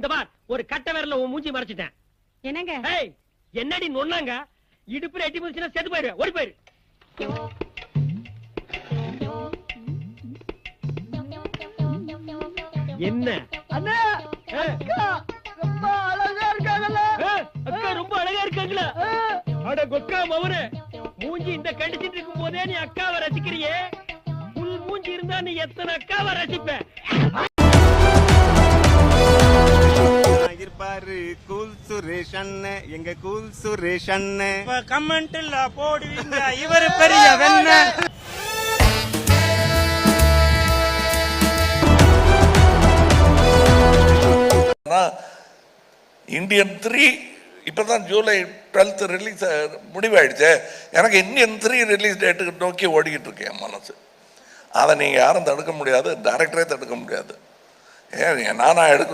இந்த பார் ஒரு கட்ட விரல்ல உன் மூஞ்சி மறைச்சிட்டேன். என்னங்க ஏய் என்னடி நொன்னாங்க? இடுப்புல எட்டி முடிச்சுனா செத்து போயிரு. ஓடி போயிரு. என்ன அண்ணா அக்கா ரொம்ப அழகா இருக்காங்கல்ல. அக்கா ரொம்ப அழகா இருக்காங்களா? அட கொக்கா மவனே, மூஞ்சி இந்த கண்டிச்சிட்டு இருக்கும் போதே நீ அக்காவை ரசிக்கிறியே, புல் மூஞ்சி இருந்தா நீ எத்தனை அக்காவை ரசிப்ப? இருப்பாரு கூல் சுரேஷ் அண்ணன், எங்க கூல் சுரேஷ் அண்ணன். கமெண்ட் இல்ல போடுவீங்க இவரு பெரிய வெண்ண. இந்தியன் 3 இப்பதான் ஜூலை 12 ரிலீஸ் முடிவாயிடுச்சு. எனக்கு இந்தியன் 3 ரிலீஸ் டேட்டுக்கு நோக்கி ஓடிக்கிட்டு இருக்கேன் என் மனசு. அதை நீங்கள் யாரும் தடுக்க முடியாது, டைரக்டரே தடுக்க முடியாது. ஏன் நானா எடுக்க